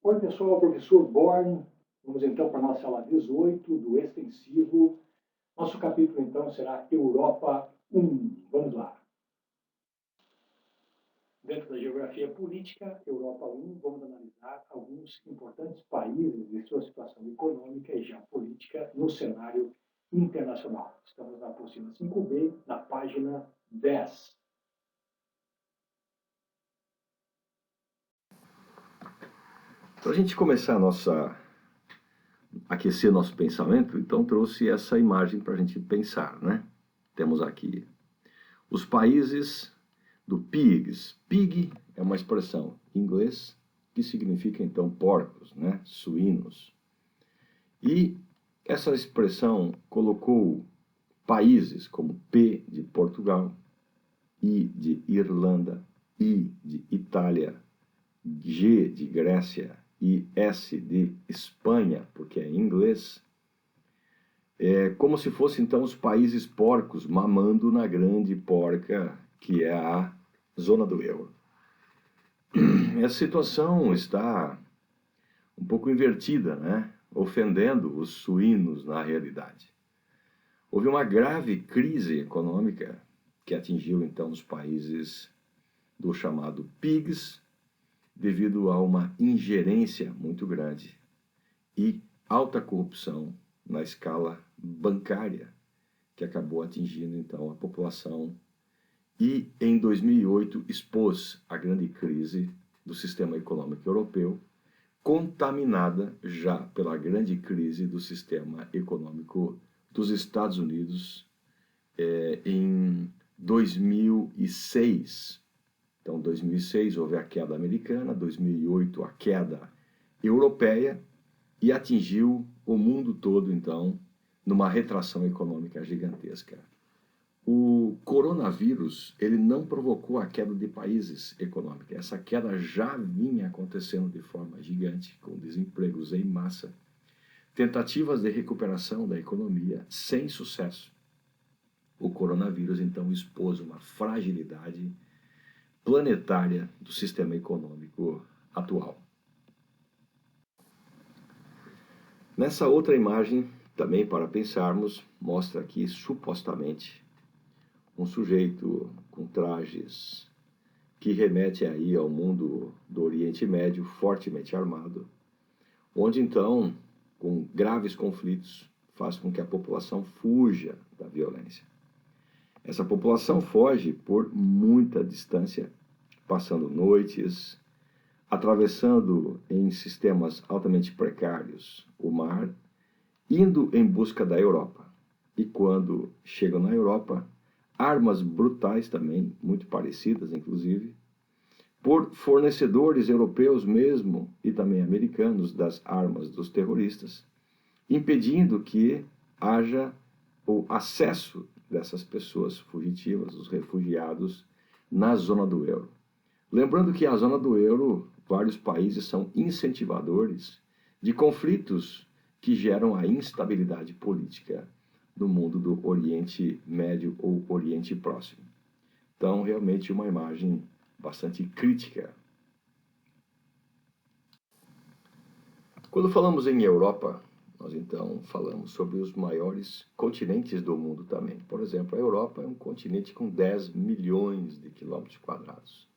Oi, pessoal, professor Born. Vamos então para a nossa aula 18 do extensivo. Nosso capítulo então será Europa 1. Vamos lá. Dentro da geografia política, Europa 1, vamos analisar alguns importantes países e sua situação econômica e geopolítica no cenário internacional. Estamos na apostila 5B, na página 10. Para a gente começar aquecer nosso pensamento, então trouxe essa imagem para a gente pensar, né? Temos aqui os países do PIGS. PIG é uma expressão em inglês que significa então porcos, né? Suínos. E essa expressão colocou países como P de Portugal, I de Irlanda, I de Itália, G de Grécia e S de Espanha, porque é em inglês, como se fossem então os países porcos mamando na grande porca que é a zona do euro. Essa situação está um pouco invertida, né? Ofendendo os suínos na realidade. Houve uma grave crise econômica que atingiu então os países do chamado PIGS, devido a uma ingerência muito grande e alta corrupção na escala bancária, que acabou atingindo então a população e em 2008 expôs a grande crise do sistema econômico europeu, contaminada já pela grande crise do sistema econômico dos Estados Unidos em 2006. Então, em 2006 houve a queda americana, 2008 a queda europeia e atingiu o mundo todo, então, numa retração econômica gigantesca. O coronavírus, ele não provocou a queda de países econômicos. Essa queda já vinha acontecendo de forma gigante, com desempregos em massa, tentativas de recuperação da economia sem sucesso. O coronavírus, então, expôs uma fragilidade planetária do sistema econômico atual. Nessa outra imagem, também para pensarmos, mostra aqui supostamente um sujeito com trajes que remete aí ao mundo do Oriente Médio fortemente armado, onde então, com graves conflitos, faz com que a população fuja da violência. Essa população foge por muita distância, passando noites, atravessando em sistemas altamente precários o mar, indo em busca da Europa. E quando chegam na Europa, armas brutais também, muito parecidas inclusive, por fornecedores europeus mesmo e também americanos das armas dos terroristas, impedindo que haja o acesso dessas pessoas fugitivas, os refugiados, na zona do euro. Lembrando que a zona do euro, vários países são incentivadores de conflitos que geram a instabilidade política no mundo do Oriente Médio ou Oriente Próximo. Então, realmente uma imagem bastante crítica. Quando falamos em Europa, nós então falamos sobre os maiores continentes do mundo também. Por exemplo, a Europa é um continente com 10 milhões de quilômetros quadrados.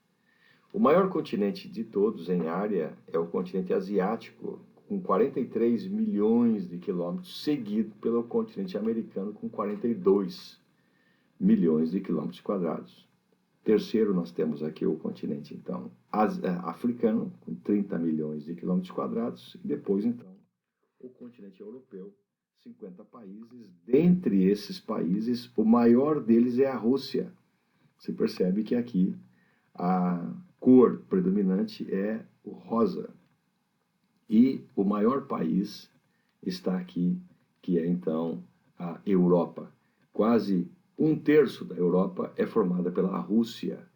O maior continente de todos em área é o continente asiático, com 43 milhões de quilômetros, seguido pelo continente americano, com 42 milhões de quilômetros quadrados. Terceiro, nós temos aqui o continente, então, africano, com 30 milhões de quilômetros quadrados, e depois, então, o continente europeu, 50 países. Dentre esses países, o maior deles é a Rússia. Você percebe que aqui a cor predominante é o rosa. E o maior país está aqui, que é então a Europa. Quase um terço da Europa é formada pela Rússia.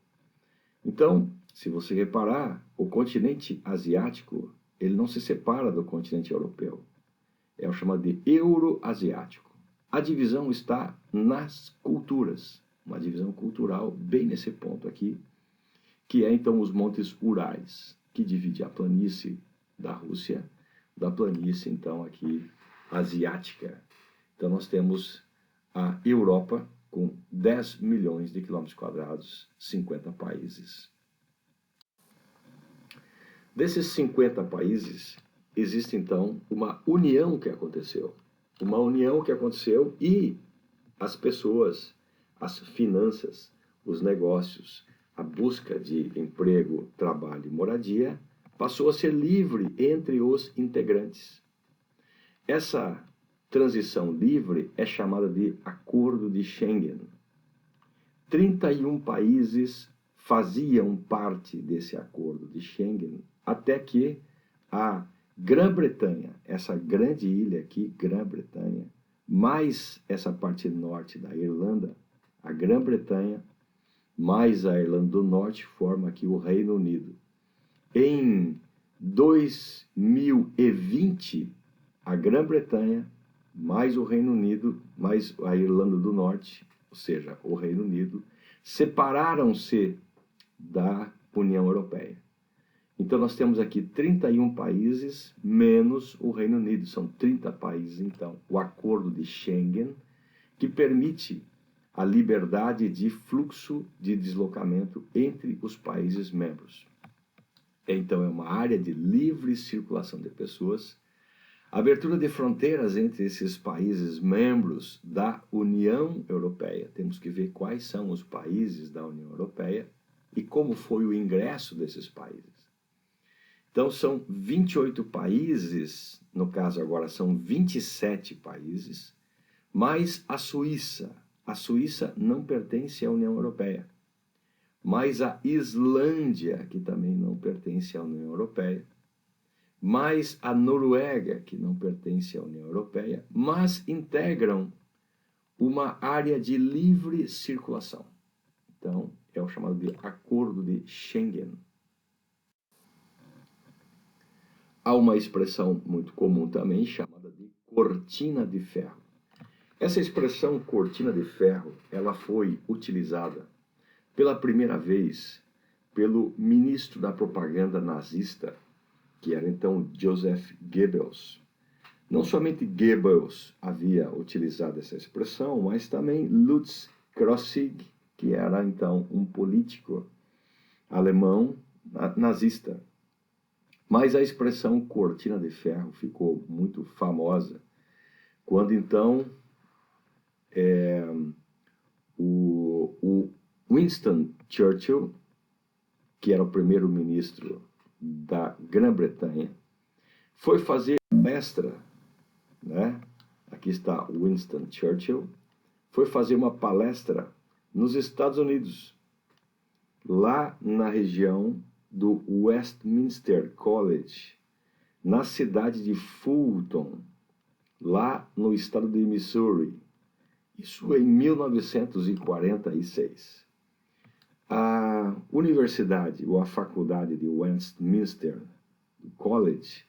Então, se você reparar, o continente asiático, ele não se separa do continente europeu. É o chamado de euroasiático. A divisão está nas culturas, uma divisão cultural bem nesse ponto aqui, que é então os Montes Urais, que divide a planície da Rússia, da planície, então, aqui, asiática. Então, nós temos a Europa com 10 milhões de quilômetros quadrados, 50 países. Desses 50 países, existe, então, uma união que aconteceu. Uma união que aconteceu e as pessoas, as finanças, os negócios, a busca de emprego, trabalho e moradia passou a ser livre entre os integrantes. Essa transição livre é chamada de Acordo de Schengen. 31 países faziam parte desse Acordo de Schengen, até que a Grã-Bretanha, essa grande ilha aqui, Grã-Bretanha, mais essa parte norte da Irlanda, a Grã-Bretanha, mais a Irlanda do Norte, forma aqui o Reino Unido. Em 2020, a Grã-Bretanha, mais o Reino Unido, mais a Irlanda do Norte, ou seja, o Reino Unido, separaram-se da União Europeia. Então, nós temos aqui 31 países, menos o Reino Unido. São 30 países, então. O Acordo de Schengen, que permite a liberdade de fluxo de deslocamento entre os países membros. Então, é uma área de livre circulação de pessoas. A abertura de fronteiras entre esses países membros da União Europeia. Temos que ver quais são os países da União Europeia e como foi o ingresso desses países. Então, são 28 países, no caso agora são 27 países, mais a Suíça. A Suíça não pertence à União Europeia, mais a Islândia, que também não pertence à União Europeia, mais a Noruega, que não pertence à União Europeia, mas integram uma área de livre circulação. Então, é o chamado de Acordo de Schengen. Há uma expressão muito comum também, chamada de cortina de ferro. Essa expressão cortina de ferro, ela foi utilizada pela primeira vez pelo ministro da propaganda nazista, que era então Joseph Goebbels. Não somente Goebbels havia utilizado essa expressão, mas também Lutz Krosigk, que era então um político alemão nazista. Mas a expressão cortina de ferro ficou muito famosa quando então o Winston Churchill, que era o primeiro-ministro da Grã-Bretanha, foi fazer palestra, né? Aqui está Winston Churchill, foi fazer uma palestra nos Estados Unidos, lá na região do Westminster College, na cidade de Fulton, lá no estado de Missouri. Isso em 1946. A universidade, ou a faculdade de Westminster College,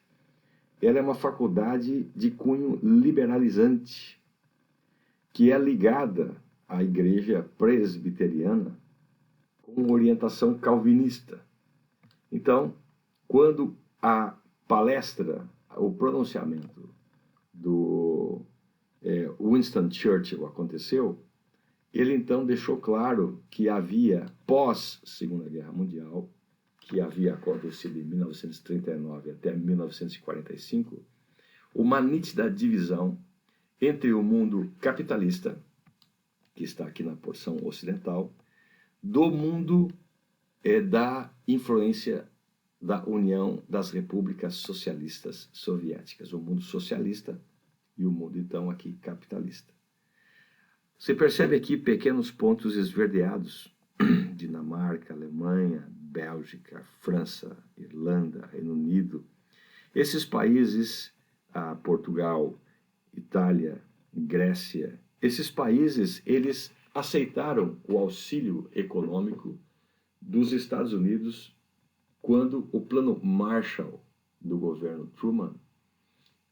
ela é uma faculdade de cunho liberalizante, que é ligada à igreja presbiteriana com orientação calvinista. Então, quando a palestra, o pronunciamento do Winston Churchill aconteceu, ele então deixou claro que havia, pós-Segunda Guerra Mundial, que havia acontecido em 1939 até 1945, uma nítida divisão entre o mundo capitalista, que está aqui na porção ocidental, do mundo da influência da União das Repúblicas Socialistas Soviéticas, o mundo socialista e o mundo, então, aqui capitalista. Você percebe aqui pequenos pontos esverdeados: Dinamarca, Alemanha, Bélgica, França, Irlanda, Reino Unido. Esses países, Portugal, Itália, Grécia, esses países, eles aceitaram o auxílio econômico dos Estados Unidos quando o plano Marshall do governo Truman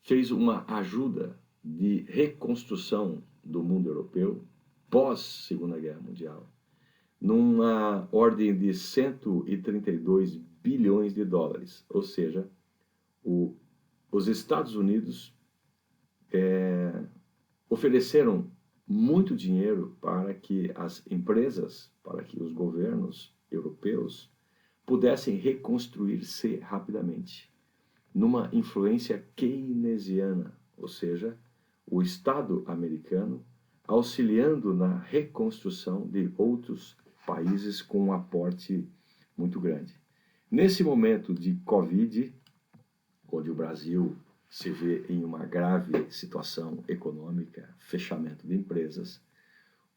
fez uma ajuda de reconstrução do mundo europeu pós-Segunda Guerra Mundial, numa ordem de 132 bilhões de dólares, ou seja, Os Estados Unidos ofereceram muito dinheiro para que as empresas, para que os governos europeus pudessem reconstruir-se rapidamente, numa influência keynesiana, ou seja, o Estado americano auxiliando na reconstrução de outros países com um aporte muito grande. Nesse momento de Covid, onde o Brasil se vê em uma grave situação econômica, fechamento de empresas,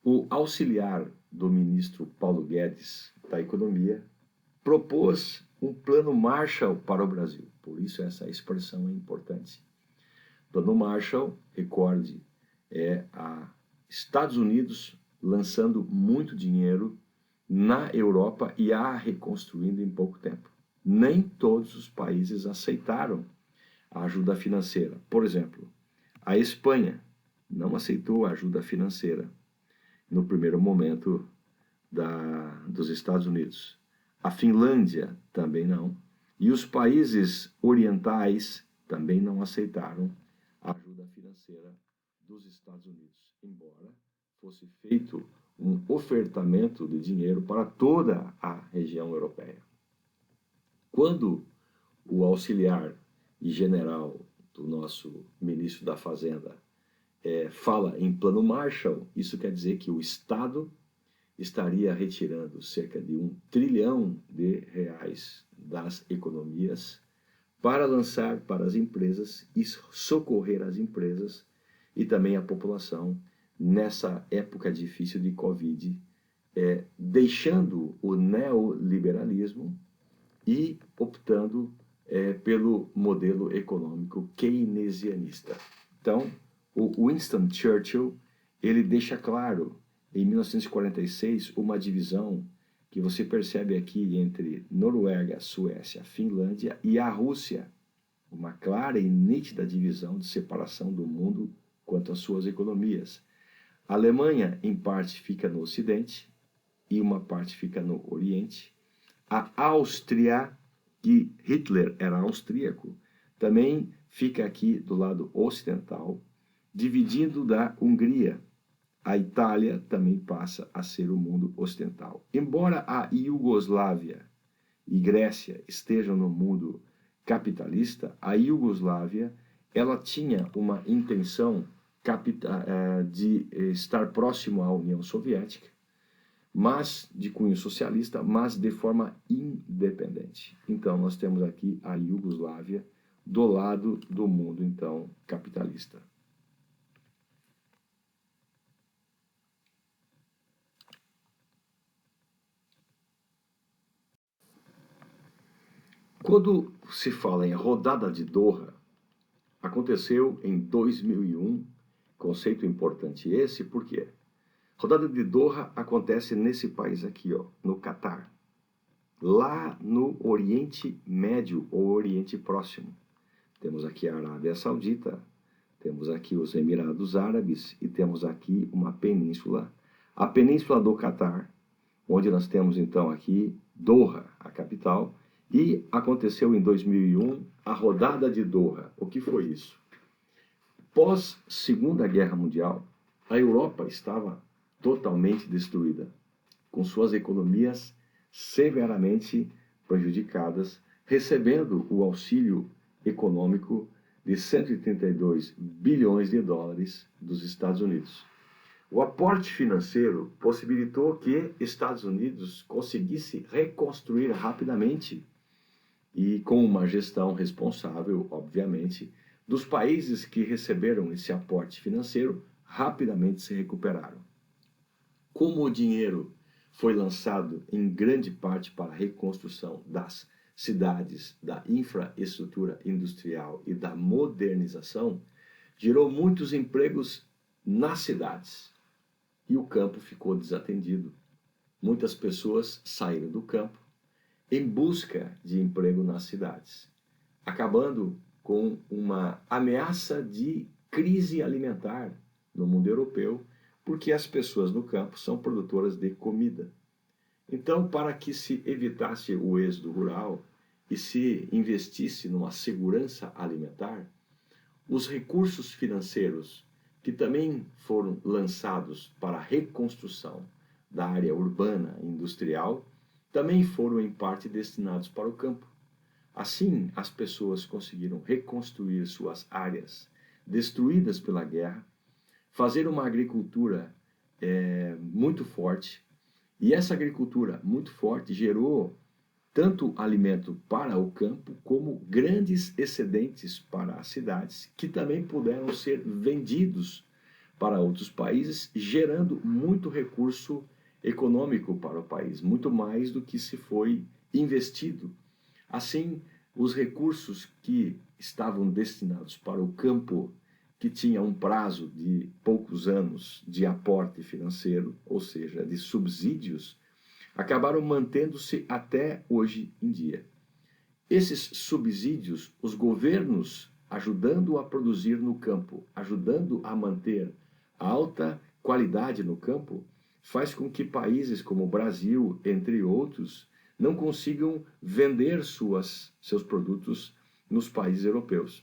o auxiliar do ministro Paulo Guedes da Economia propôs um plano Marshall para o Brasil. Por isso essa expressão é importante. Plano Marshall, recorde, é a Estados Unidos lançando muito dinheiro na Europa e a reconstruindo em pouco tempo. Nem todos os países aceitaram a ajuda financeira. Por exemplo, a Espanha não aceitou a ajuda financeira no primeiro momento dos Estados Unidos. A Finlândia também não. E os países orientais também não aceitaram a ajuda financeira dos Estados Unidos, embora fosse feito um ofertamento de dinheiro para toda a região europeia. Quando o auxiliar e general do nosso ministro da Fazenda fala em plano Marshall, isso quer dizer que o Estado estaria retirando cerca de R$1 trilhão das economias para lançar para as empresas e socorrer as empresas e também a população nessa época difícil de Covid, deixando o neoliberalismo e optando pelo modelo econômico keynesianista. Então, o Winston Churchill, ele deixa claro, em 1946, uma divisão que você percebe aqui entre Noruega, Suécia, Finlândia e a Rússia, uma clara e nítida divisão de separação do mundo quanto às suas economias. A Alemanha, em parte, fica no Ocidente e uma parte fica no Oriente. A Áustria, que Hitler era austríaco, também fica aqui do lado ocidental, dividindo da Hungria. A Itália também passa a ser o mundo ocidental. Embora a Iugoslávia e Grécia estejam no mundo capitalista, a Iugoslávia ela tinha uma intenção de estar próximo à União Soviética, mas de cunho socialista, mas de forma independente. Então, nós temos aqui a Iugoslávia do lado do mundo, então, capitalista. Quando se fala em rodada de Doha, aconteceu em 2001, conceito importante esse, por quê? Rodada de Doha acontece nesse país aqui, ó, no Catar, lá no Oriente Médio ou Oriente Próximo. Temos aqui a Arábia Saudita, temos aqui os Emirados Árabes e temos aqui uma península, a Península do Catar, onde nós temos então aqui Doha, a capital, e aconteceu em 2001 a Rodada de Doha. O que foi isso? Pós Segunda Guerra Mundial, a Europa estava totalmente destruída, com suas economias severamente prejudicadas, recebendo o auxílio econômico de 132 bilhões de dólares dos Estados Unidos. O aporte financeiro possibilitou que Estados Unidos conseguisse reconstruir rapidamente e com uma gestão responsável, obviamente, dos países que receberam esse aporte financeiro rapidamente se recuperaram. Como o dinheiro foi lançado em grande parte para a reconstrução das cidades, da infraestrutura industrial e da modernização, gerou muitos empregos nas cidades e o campo ficou desatendido. Muitas pessoas saíram do campo em busca de emprego nas cidades, acabando com uma ameaça de crise alimentar no mundo europeu, porque as pessoas no campo são produtoras de comida. Então, para que se evitasse o êxodo rural e se investisse numa segurança alimentar, os recursos financeiros que também foram lançados para a reconstrução da área urbana e industrial também foram em parte destinados para o campo. Assim, as pessoas conseguiram reconstruir suas áreas destruídas pela guerra, fazer uma agricultura muito forte, e essa agricultura muito forte gerou tanto alimento para o campo, como grandes excedentes para as cidades, que também puderam ser vendidos para outros países, gerando muito recurso econômico para o país, muito mais do que se foi investido. Assim, os recursos que estavam destinados para o campo, que tinha um prazo de poucos anos de aporte financeiro, ou seja, de subsídios, acabaram mantendo-se até hoje em dia. Esses subsídios, os governos ajudando a produzir no campo, ajudando a manter a alta qualidade no campo, faz com que países como o Brasil, entre outros, não consigam vender seus produtos nos países europeus.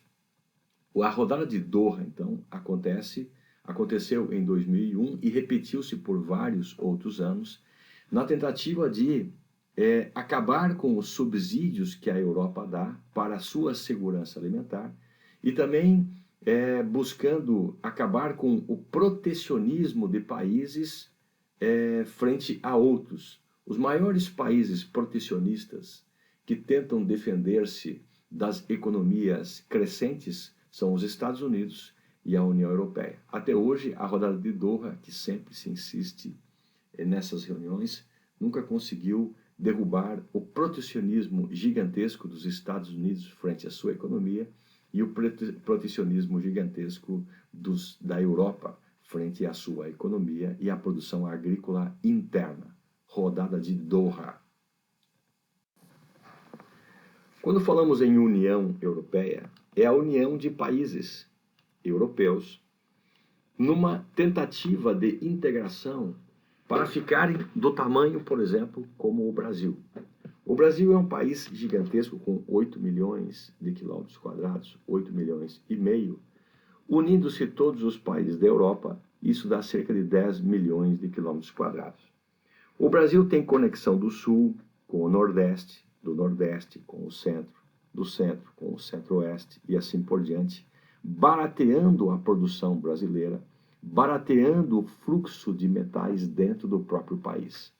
A rodada de Doha, então, aconteceu em 2001 e repetiu-se por vários outros anos, na tentativa de acabar com os subsídios que a Europa dá para a sua segurança alimentar e também buscando acabar com o protecionismo de países frente a outros. Os maiores países protecionistas que tentam defender-se das economias crescentes são os Estados Unidos e a União Europeia. Até hoje, a rodada de Doha, que sempre se insiste nessas reuniões, nunca conseguiu derrubar o protecionismo gigantesco dos Estados Unidos frente à sua economia e o protecionismo gigantesco da Europa frente à sua economia e à produção agrícola interna. Rodada de Doha. Quando falamos em União Europeia, é a união de países europeus numa tentativa de integração para ficarem do tamanho, por exemplo, como o Brasil. O Brasil é um país gigantesco com 8 milhões de quilômetros quadrados, 8 milhões e meio. Unindo-se todos os países da Europa, isso dá cerca de 10 milhões de quilômetros quadrados. O Brasil tem conexão do sul com o nordeste, do nordeste com o centro, do centro com o centro-oeste e assim por diante, barateando a produção brasileira, barateando o fluxo de metais dentro do próprio país.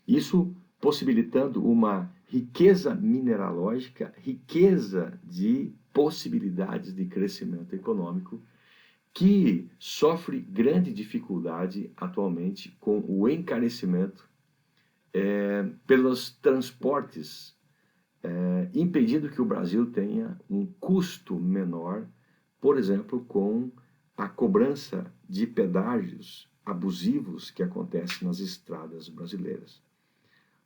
Isso possibilitando uma riqueza mineralógica, riqueza de possibilidades de crescimento econômico, que sofre grande dificuldade atualmente com o encarecimento pelos transportes, impedindo que o Brasil tenha um custo menor, por exemplo, com a cobrança de pedágios abusivos que acontece nas estradas brasileiras.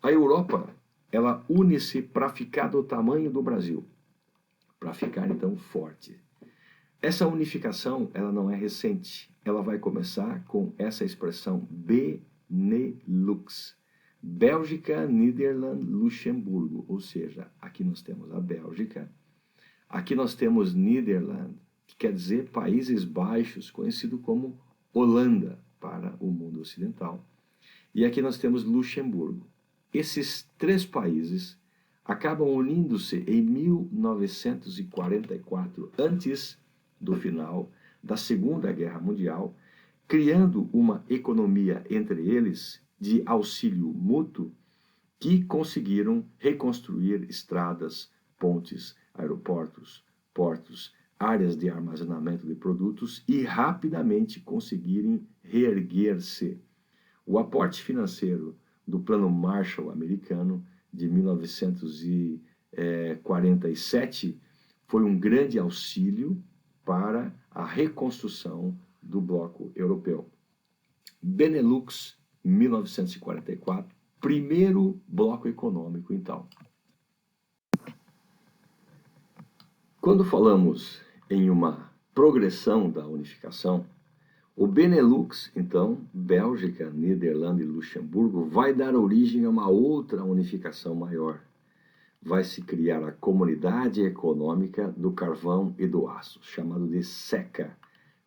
A Europa, ela une-se para ficar do tamanho do Brasil, para ficar então forte. Essa unificação, ela não é recente, ela vai começar com essa expressão Benelux, Bélgica, Nederland, Luxemburgo, ou seja, aqui nós temos a Bélgica, aqui nós temos Nederland, que quer dizer Países Baixos, conhecido como Holanda para o mundo ocidental, e aqui nós temos Luxemburgo. Esses três países acabam unindo-se em 1944, antes do final da Segunda Guerra Mundial, criando uma economia entre eles de auxílio mútuo que conseguiram reconstruir estradas, pontes, aeroportos, portos, áreas de armazenamento de produtos e rapidamente conseguirem reerguer-se. O aporte financeiro do Plano Marshall americano de 1947 foi um grande auxílio para a reconstrução do bloco europeu. Benelux, 1944, primeiro bloco econômico, então. Quando falamos em uma progressão da unificação, o Benelux, então, Bélgica, Nederlândia e Luxemburgo, vai dar origem a uma outra unificação maior. vai se criar a Comunidade Econômica do Carvão e do Aço, chamado de SECA.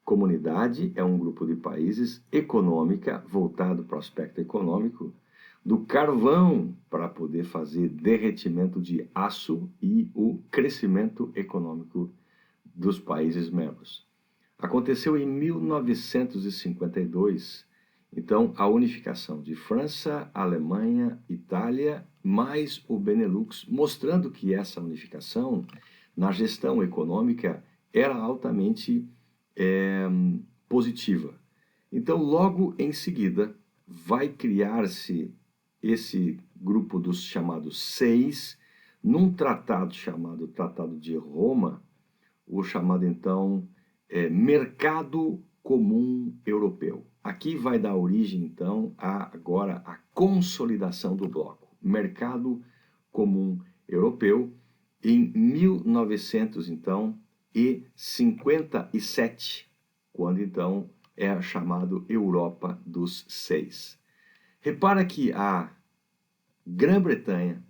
Comunidade é um grupo de países, econômica, voltado para o aspecto econômico, do carvão para poder fazer derretimento de aço e o crescimento econômico dos países membros. Aconteceu em 1952, então, a unificação de França, Alemanha, Itália, mais o Benelux, mostrando que essa unificação na gestão econômica era altamente positiva. Então, logo em seguida, vai criar-se esse grupo dos chamados seis, num tratado chamado Tratado de Roma, o chamado então Mercado Comum Europeu. Aqui vai dar origem então agora a consolidação do bloco. Mercado Comum Europeu em 1957, quando então é chamado Europa dos Seis. Repara que a Grã-Bretanha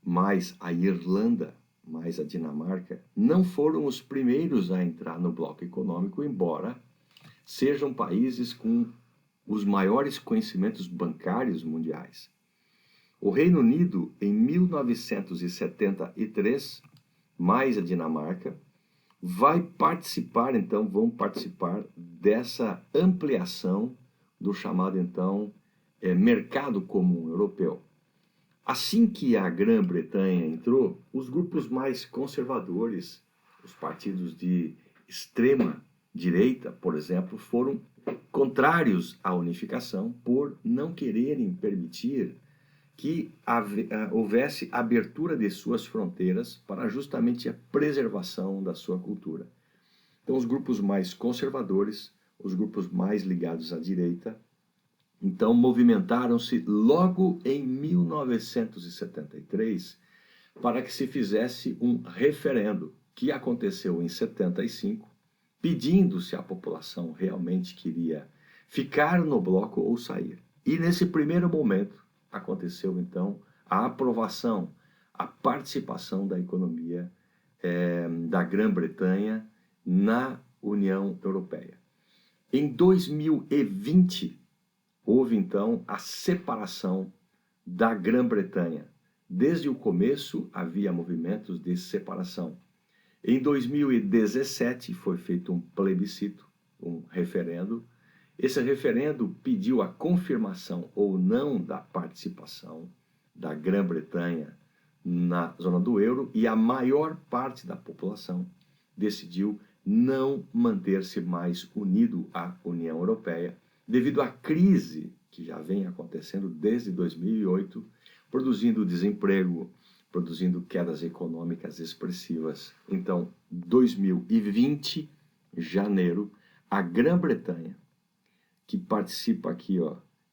mais a Irlanda mais a Dinamarca não foram os primeiros a entrar no bloco econômico, embora sejam países com os maiores conhecimentos bancários mundiais. O Reino Unido, em 1973, mais a Dinamarca, vão participar dessa ampliação do chamado, então, Mercado Comum Europeu. Assim que a Grã-Bretanha entrou, os grupos mais conservadores, os partidos de extrema direita, por exemplo, foram contrários à unificação por não quererem permitir que houvesse abertura de suas fronteiras para justamente a preservação da sua cultura. Então, os grupos mais conservadores, os grupos mais ligados à direita, então movimentaram-se logo em 1973 para que se fizesse um referendo, que aconteceu em 75, pedindo se a população realmente queria ficar no bloco ou sair. E nesse primeiro momento aconteceu então a aprovação, a participação da economia da Grã-Bretanha na União Europeia. Em 2020, houve então a separação da Grã-Bretanha. Desde o começo havia movimentos de separação. Em 2017 foi feito um plebiscito, um referendo. Esse referendo pediu a confirmação ou não da participação da Grã-Bretanha na zona do euro, e a maior parte da população decidiu não manter-se mais unido à União Europeia, devido à crise que já vem acontecendo desde 2008, produzindo desemprego, produzindo quedas econômicas expressivas. Então, 2020, janeiro, a Grã-Bretanha, que participa aqui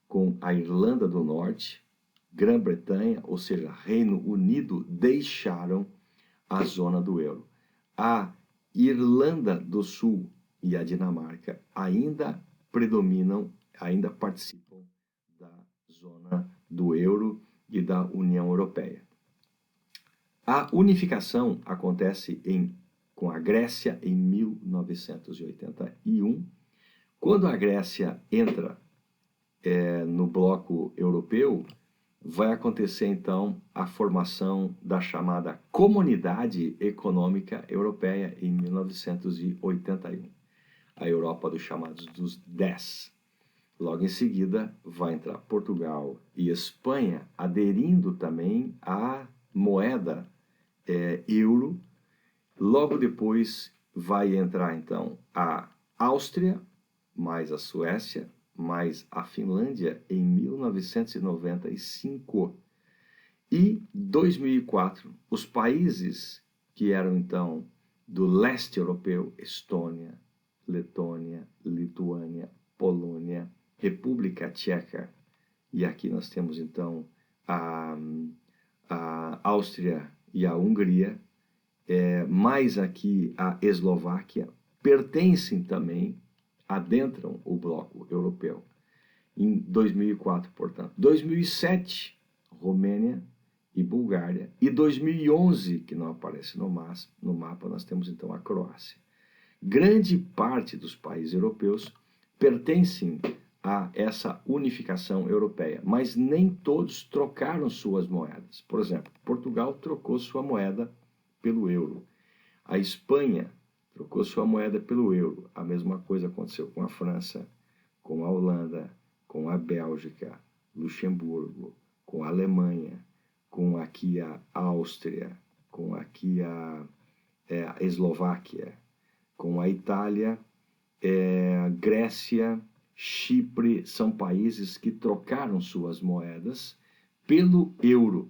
com a Irlanda do Norte, Grã-Bretanha, ou seja, Reino Unido, deixaram a zona do euro. A Irlanda do Sul e a Dinamarca ainda predominam, ainda participam da zona do euro e da União Europeia. A unificação acontece com a Grécia em 1981. Quando a Grécia entra no bloco europeu, vai acontecer então a formação da chamada Comunidade Econômica Europeia em 1981. A Europa dos chamados dos 10. Logo em seguida, vai entrar Portugal e Espanha, aderindo também à moeda euro. Logo depois, vai entrar, então, a Áustria, mais a Suécia, mais a Finlândia, em 1995. E 2004, os países que eram, então, do leste europeu, Estônia, Letônia, Lituânia, Polônia, República Tcheca, e aqui nós temos então a Áustria e a Hungria, mais aqui a Eslováquia, pertencem também, adentram o bloco europeu. Em 2004, portanto. 2007, Romênia e Bulgária. E 2011, que não aparece no mapa, nós temos então a Croácia. Grande parte dos países europeus pertencem a essa unificação europeia, mas nem todos trocaram suas moedas. Por exemplo, Portugal trocou sua moeda pelo euro. A Espanha trocou sua moeda pelo euro. A mesma coisa aconteceu com a França, com a Holanda, com a Bélgica, Luxemburgo, com a Alemanha, com aqui a Áustria, com aqui a Eslováquia, com a Itália, Grécia, Chipre, são países que trocaram suas moedas pelo euro.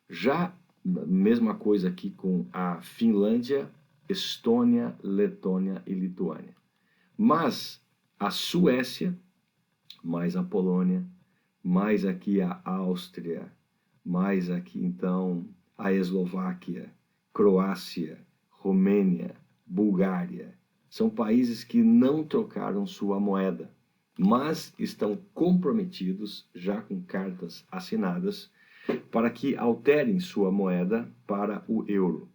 Já mesma coisa aqui com a Finlândia, Estônia, Letônia e Lituânia. Mas a Suécia, mais a Polônia, mais aqui a Áustria, mais aqui então a Eslováquia, Croácia, Romênia, Bulgária, são países que não trocaram sua moeda, mas estão comprometidos, já com cartas assinadas, para que alterem sua moeda para o euro.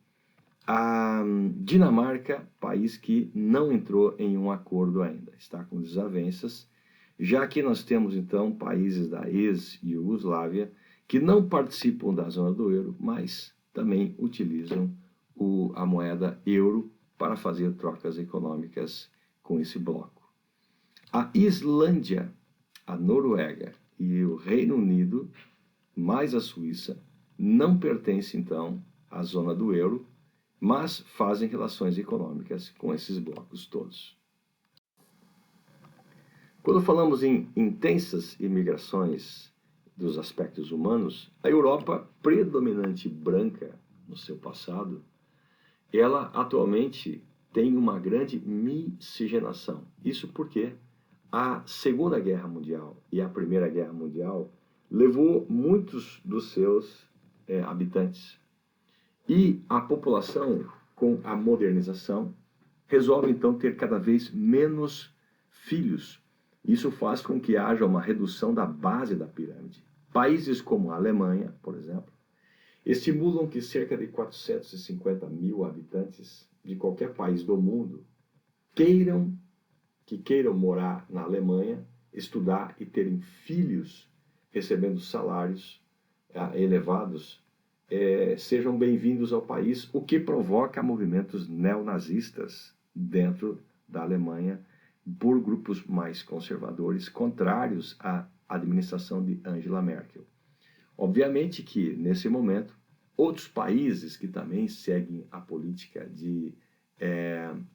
A Dinamarca, país que não entrou em um acordo ainda, está com desavenças. Já que nós temos, então, países da ex-Iugoslávia que não participam da zona do euro, mas também utilizam a moeda euro para fazer trocas econômicas com esse bloco. A Islândia, a Noruega e o Reino Unido, mais a Suíça, não pertencem, então, à zona do euro, mas fazem relações econômicas com esses blocos todos. Quando falamos em intensas imigrações dos aspectos humanos, a Europa, predominante branca no seu passado, ela atualmente tem uma grande miscigenação. Isso porque a Segunda Guerra Mundial e a Primeira Guerra Mundial levou muitos dos seus habitantes. E a população, com a modernização, resolve então ter cada vez menos filhos. Isso faz com que haja uma redução da base da pirâmide. Países como a Alemanha, por exemplo, estimulam que cerca de 450 mil habitantes de qualquer país do mundo queiram morar na Alemanha, estudar e terem filhos recebendo salários elevados, sejam bem-vindos ao país, o que provoca movimentos neonazistas dentro da Alemanha por grupos mais conservadores, contrários à administração de Angela Merkel. Obviamente que, nesse momento, outros países que também seguem a política de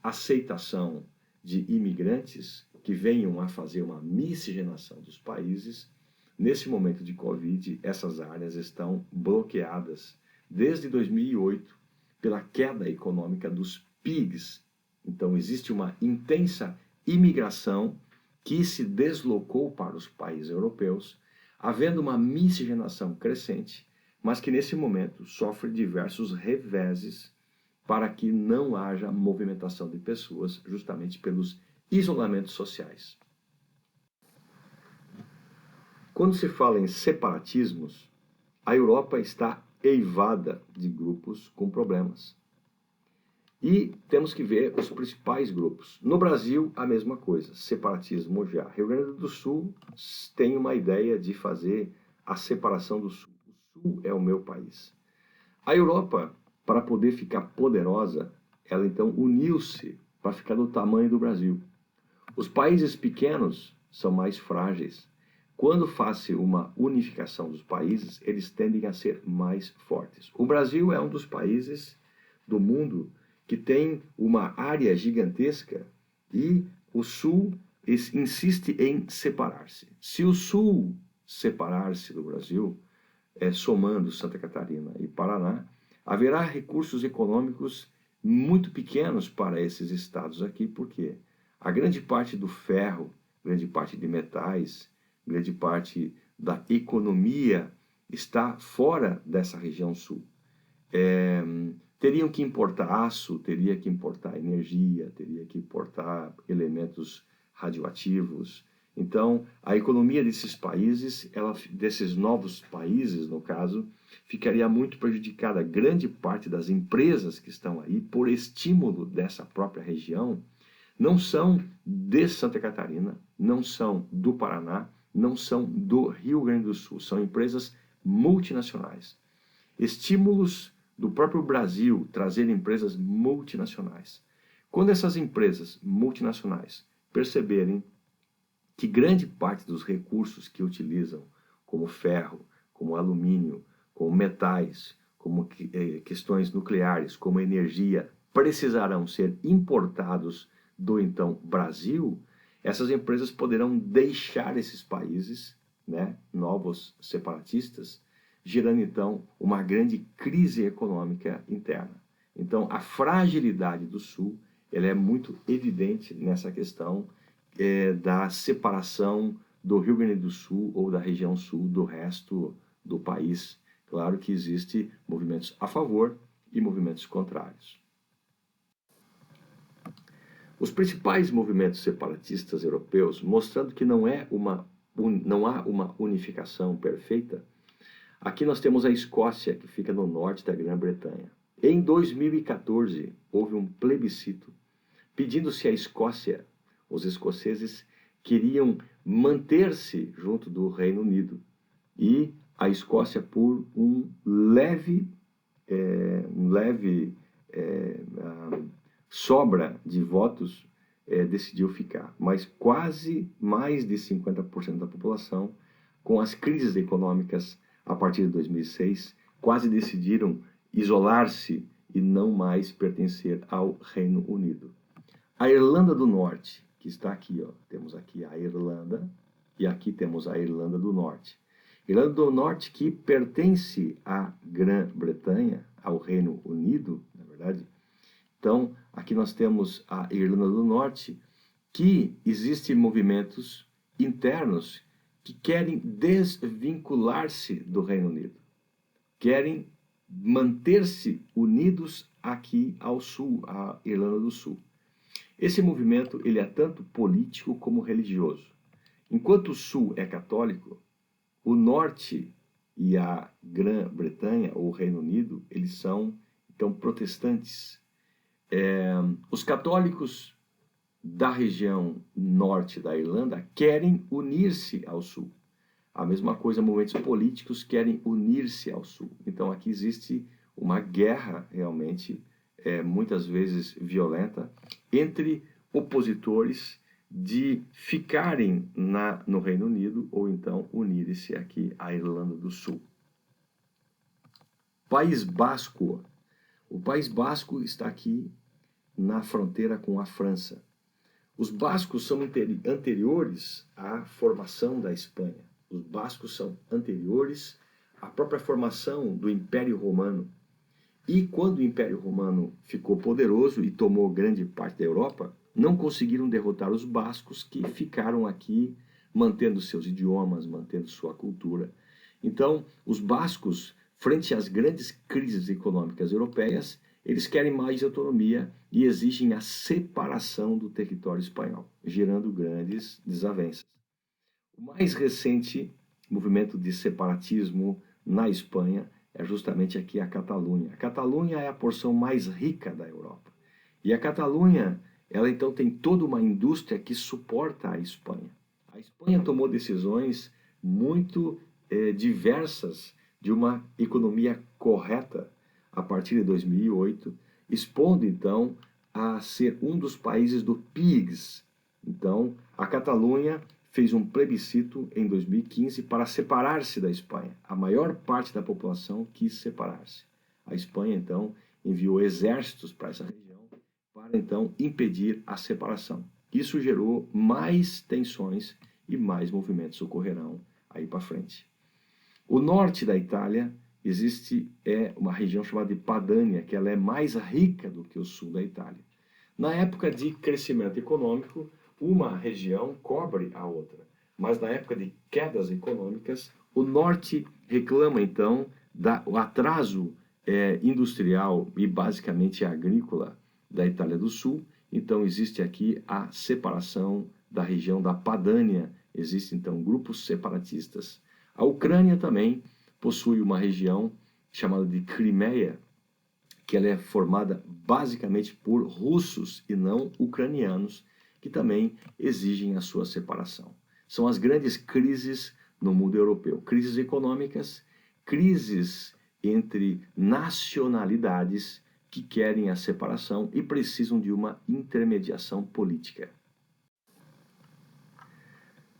aceitação de imigrantes que venham a fazer uma miscigenação dos países, nesse momento de Covid, essas áreas estão bloqueadas desde 2008 pela queda econômica dos PIGs. Então, existe uma intensa imigração que se deslocou para os países europeus, havendo uma miscigenação crescente, mas que nesse momento sofre diversos reveses para que não haja movimentação de pessoas, justamente pelos isolamentos sociais. Quando se fala em separatismos, a Europa está eivada de grupos com problemas. E temos que ver os principais grupos. No Brasil, a mesma coisa, separatismo já. Rio Grande do Sul tem uma ideia de fazer a separação do Sul. O Sul é o meu país. A Europa, para poder ficar poderosa, ela então uniu-se para ficar do tamanho do Brasil. Os países pequenos são mais frágeis. Quando faz uma unificação dos países, eles tendem a ser mais fortes. O Brasil é um dos países do mundo que tem uma área gigantesca e o Sul insiste em separar-se. Se o Sul separar-se do Brasil, somando Santa Catarina e Paraná, haverá recursos econômicos muito pequenos para esses estados aqui, porque a grande parte do ferro, grande parte de metais, grande parte da economia está fora dessa região sul. Teriam que importar aço, teria que importar energia, teria que importar elementos radioativos. Então, a economia desses países, desses novos países, no caso, ficaria muito prejudicada. Grande parte das empresas que estão aí, por estímulo dessa própria região, não são de Santa Catarina, não são do Paraná, não são do Rio Grande do Sul, são empresas multinacionais. Estímulos do próprio Brasil trazer empresas multinacionais. Quando essas empresas multinacionais perceberem que grande parte dos recursos que utilizam, como ferro, como alumínio, como metais, como questões nucleares, como energia, precisarão ser importados do então Brasil, essas empresas poderão deixar esses países, né, novos separatistas, gerando então uma grande crise econômica interna. Então, a fragilidade do Sul, ela é muito evidente nessa questão da separação do Rio Grande do Sul ou da região sul do resto do país. Claro que existem movimentos a favor e movimentos contrários. Os principais movimentos separatistas europeus, mostrando que não há uma unificação perfeita, aqui nós temos a Escócia, que fica no norte da Grã-Bretanha. Em 2014, houve um plebiscito pedindo se a Escócia, os escoceses, queriam manter-se junto do Reino Unido. E a Escócia, por um leve sobra de votos, decidiu ficar. Mas quase mais de 50% da população, com as crises econômicas a partir de 2006, quase decidiram isolar-se e não mais pertencer ao Reino Unido. A Irlanda do Norte, que está aqui, ó, temos aqui a Irlanda e aqui temos a Irlanda do Norte. Irlanda do Norte que pertence à Grã-Bretanha, ao Reino Unido, na verdade. Então, aqui nós temos a Irlanda do Norte, que existem movimentos internos que querem desvincular-se do Reino Unido. Querem manter-se unidos aqui ao sul, à Irlanda do Sul. Esse movimento ele é tanto político como religioso. Enquanto o Sul é católico, o Norte e a Grã-Bretanha, ou o Reino Unido, eles são, então, protestantes. Os católicos da região norte da Irlanda querem unir-se ao Sul. A mesma coisa, movimentos políticos querem unir-se ao Sul. Então, aqui existe uma guerra, realmente, muitas vezes violenta, entre opositores de ficarem no Reino Unido ou então unirem-se aqui à Irlanda do Sul. País Basco. O País Basco está aqui na fronteira com a França. Os bascos são anteriores à formação da Espanha. Os bascos são anteriores à própria formação do Império Romano. E quando o Império Romano ficou poderoso e tomou grande parte da Europa, não conseguiram derrotar os bascos, que ficaram aqui mantendo seus idiomas, mantendo sua cultura. Então, os bascos, frente às grandes crises econômicas europeias, eles querem mais autonomia e exigem a separação do território espanhol, gerando grandes desavenças. O mais recente movimento de separatismo na Espanha é justamente aqui a Catalunha. A Catalunha é a porção mais rica da Europa. E a Catalunha, ela então tem toda uma indústria que suporta a Espanha. A Espanha tomou decisões muito diversas de uma economia correta a partir de 2008, expondo então a ser um dos países do PIGS. Então, a Catalunha fez um plebiscito em 2015 para separar-se da Espanha. A maior parte da população quis separar-se. A Espanha, então, enviou exércitos para essa região para, então, impedir a separação. Isso gerou mais tensões e mais movimentos ocorrerão aí para frente. O norte da Itália existe uma região chamada de Padânia, que ela é mais rica do que o sul da Itália. Na época de crescimento econômico, uma região cobre a outra. Mas na época de quedas econômicas, o norte reclama, então, do atraso industrial e basicamente agrícola da Itália do Sul. Então, existe aqui a separação da região da Padânia. Existem, então, grupos separatistas. A Ucrânia também possui uma região chamada de Crimeia, que ela é formada basicamente por russos e não ucranianos, que também exigem a sua separação. São as grandes crises no mundo europeu, crises econômicas, crises entre nacionalidades que querem a separação e precisam de uma intermediação política.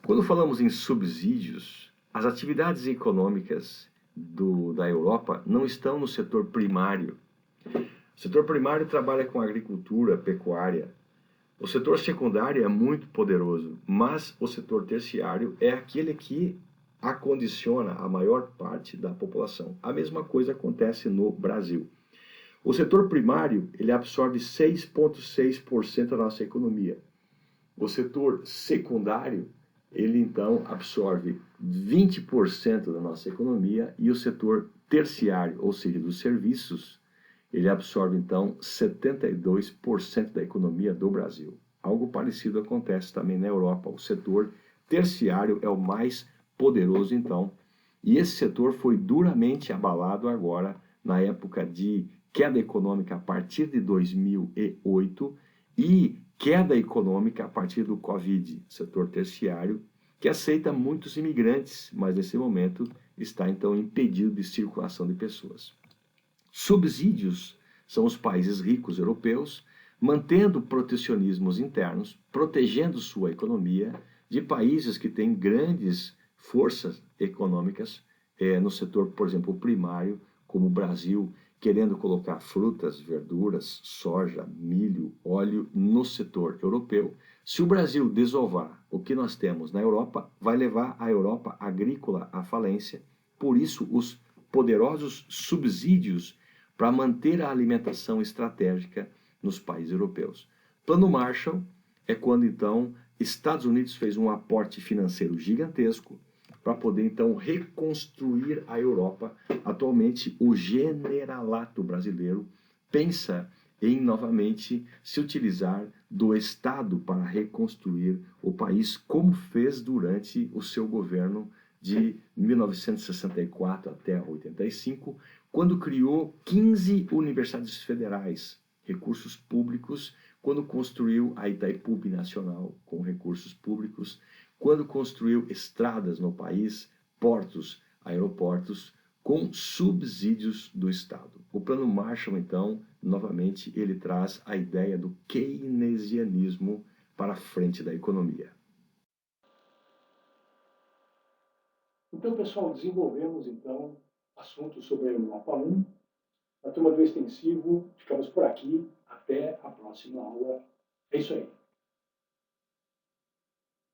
Quando falamos em subsídios, as atividades econômicas da Europa não estão no setor primário. O setor primário trabalha com agricultura, pecuária. O setor secundário é muito poderoso, mas o setor terciário é aquele que acondiciona a maior parte da população. A mesma coisa acontece no Brasil. O setor primário, ele absorve 6,6% da nossa economia. O setor secundário, ele então absorve 20% da nossa economia e o setor terciário, ou seja, dos serviços, ele absorve então 72% da economia do Brasil. Algo parecido acontece também na Europa. O setor terciário é o mais poderoso então, e esse setor foi duramente abalado agora na época de queda econômica a partir de 2008 e queda econômica a partir do Covid, setor terciário, que aceita muitos imigrantes, mas nesse momento está então impedido de circulação de pessoas. Subsídios são os países ricos europeus mantendo protecionismos internos, protegendo sua economia de países que têm grandes forças econômicas no setor, por exemplo, primário, como o Brasil, querendo colocar frutas, verduras, soja, milho, óleo no setor europeu. Se o Brasil desovar o que nós temos na Europa, vai levar a Europa agrícola à falência. Por isso, os poderosos subsídios para manter a alimentação estratégica nos países europeus. Plano Marshall é quando, então, Estados Unidos fez um aporte financeiro gigantesco para poder, então, reconstruir a Europa. Atualmente, o generalato brasileiro pensa em, novamente, se utilizar do Estado para reconstruir o país, como fez durante o seu governo de 1964 até 85, quando criou 15 universidades federais, recursos públicos, quando construiu a Itaipu Nacional com recursos públicos, quando construiu estradas no país, portos, aeroportos, com subsídios do Estado. O Plano Marshall, então, novamente, ele traz a ideia do keynesianismo para a frente da economia. Então, pessoal, desenvolvemos, então, assuntos sobre a Europa 1. Na turma do extensivo, ficamos por aqui. Até a próxima aula. É isso aí.